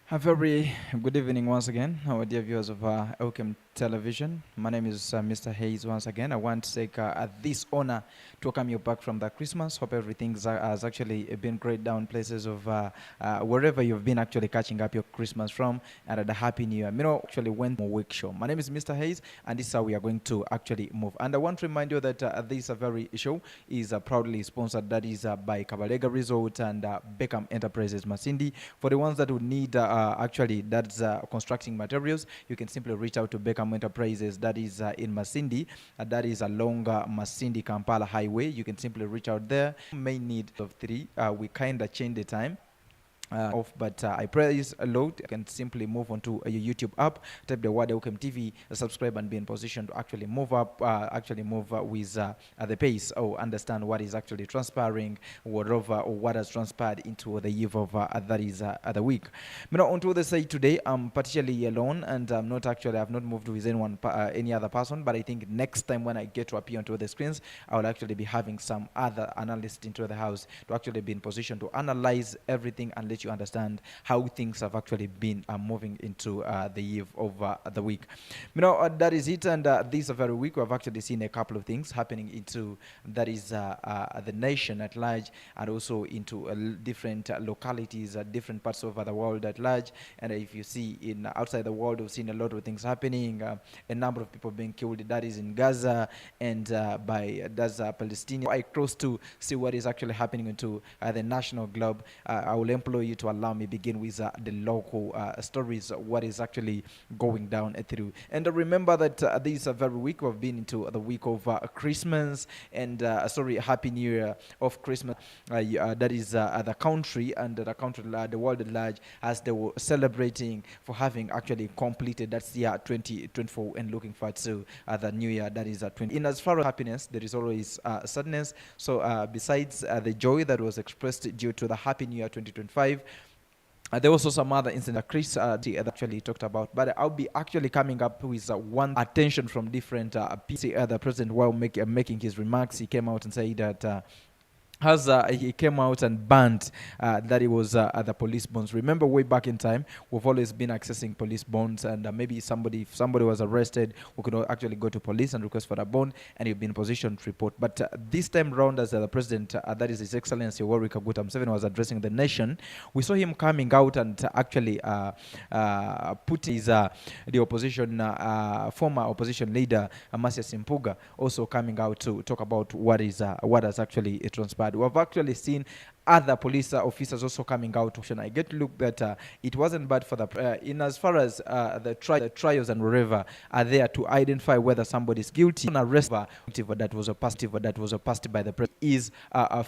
A very good evening once again, our dear viewers of Elkem Television. My name is Mr. Hayes once again. I want to take this honor to welcome you back from the Christmas. Hope everything has actually been great down places of wherever you've been actually catching up your Christmas from, and a happy new year. Actually went more week show. My name is Mr. Hayes, and this is how we are going to actually move. And I want to remind you that this very show is proudly sponsored. That is by Kabalega Resort and Beckham Enterprises Masindi. For the ones that would need actually that's constructing materials, you can simply reach out to Beckham Enterprises. That is in Masindi. That is along Masindi Kampala Highway. You can simply reach out there. May need of 3. We kind of change the time. But I praise a lot. You can simply move on to your YouTube app, type the word Elkem TV, subscribe, and be in position to actually move up, with the pace or understand what is actually transpiring, whatever or what has transpired into the eve of that is the week. Onto the side today, I'm particularly alone, and I've not moved with anyone, any other person. But I think next time when I get to appear onto the screens, I will actually be having some other analysts into the house to actually be in position to analyze everything and let you understand how things have actually been moving into the eve of the week. That is it. And this very week, we have actually seen a couple of things happening into that is the nation at large, and also into different localities, different parts of the world at large. And if you see in outside the world, we've seen a lot of things happening. A number of people being killed. That is in Gaza and by Palestinians. I close to see what is actually happening into the national globe. I will employ you to allow me begin with the local stories, what is actually going down through. And remember that this very week we've been into the week of Christmas and Happy New Year of Christmas. That is the country and the world at large, as they were celebrating for having actually completed that's the year 2024 and looking forward to the new year, that is 20. In as far as happiness, there is always sadness. So besides the joy that was expressed due to the Happy New Year 2025, there was also some other incident that Chris actually talked about, but I'll be actually coming up with one attention from different people. The president, while making his remarks, he came out and said that as he came out and banned that it was the police bonds. Remember, way back in time, we've always been accessing police bonds, and maybe if somebody was arrested, we could actually go to police and request for a bond, and you'd be in position to report. But this time round, as the president, that is His Excellency Yoweri Kaguta Museveni, was addressing the nation, we saw him coming out and actually put his the opposition, former opposition leader, Amasia Simpuga, also coming out to talk about what has actually transpired. We have actually seen other police officers also coming out. I get to look that it wasn't bad for the in as far as the trials and wherever are there to identify whether somebody is guilty. An arrest that was passed by the president is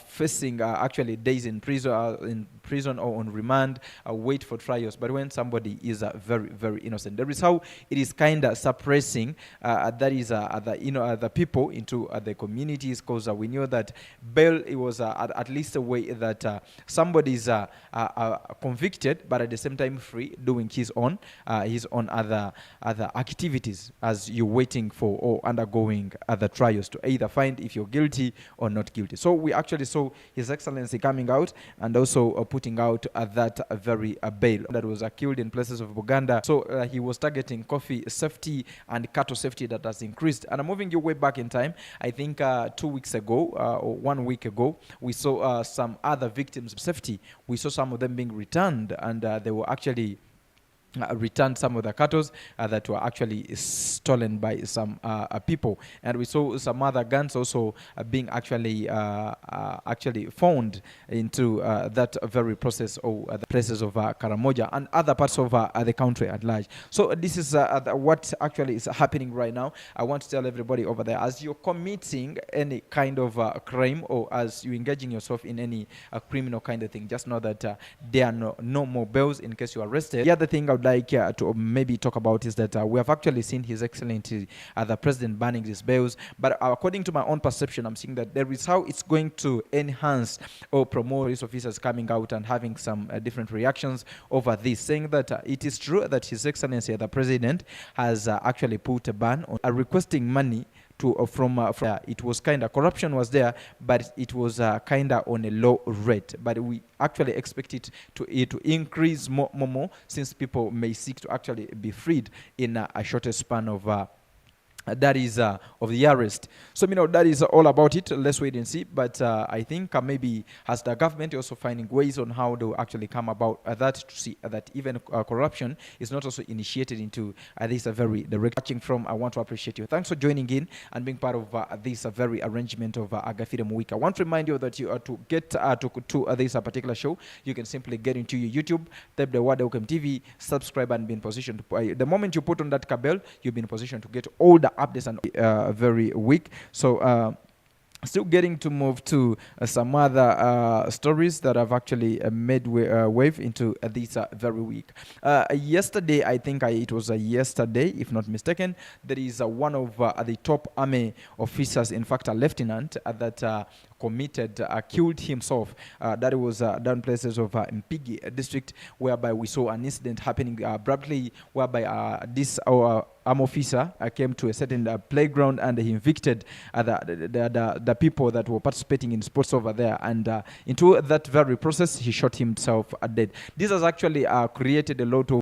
facing actually days in prison or on remand, wait for trials. But when somebody is very, very innocent, there is how it is kind of suppressing that is the people into the communities, because we knew that bail, it was at least a way that somebody is convicted, but at the same time free, doing his own other activities as you're waiting for or undergoing other trials to either find if you're guilty or not guilty. So we actually saw His Excellency coming out and also putting out that very bail that was killed in places of Buganda. So he was targeting coffee safety and cattle safety that has increased. And I'm moving you way back in time. I think 2 weeks ago or 1 week ago, we saw some other victims of safety. We saw some of them being returned, and they were actually returned some of the cattle that were actually stolen by some people, and we saw some other guns also being actually found into that very process, or the places of Karamoja and other parts of the country at large. So this is what actually is happening right now. I want to tell everybody over there, as you're committing any kind of crime, or as you're engaging yourself in any criminal kind of thing, just know that there are no more bails in case you're arrested. The other thing I would like to maybe talk about is that we have actually seen His Excellency the President banning these bails, but according to my own perception, I'm seeing that there is how it's going to enhance or promote police officers coming out and having some different reactions over this, saying that it is true that His Excellency the President has actually put a ban on requesting money it was kind of corruption was there, but it was kind of on a low rate. But we actually expect it to increase more, since people may seek to actually be freed in a shorter span that is of the arrest. So that is all about it. Let's wait and see. But I think maybe as the government also finding ways on how to actually come about that, to see that even corruption is not also initiated into this very direct. Watching from, I want to appreciate you. Thanks for joining in and being part of this very arrangement of AGAFIIRE Week. I want to remind you that you are to get to this particular show. You can simply get into your YouTube, type the word Elkem TV, subscribe, and be in position to. The moment you put on that bell, you'll be in position to get all the updates and very weak. So still getting to move to some other stories that have actually made wave into this very week. Yesterday, I think it was yesterday, if not mistaken, there is one of the top army officers, in fact a lieutenant, that killed himself. That was down places of Mpigi district, whereby we saw an incident happening abruptly, whereby this arm officer came to a certain playground and he evicted the people that were participating in sports over there, and into that very process he shot himself dead. This has actually created a lot of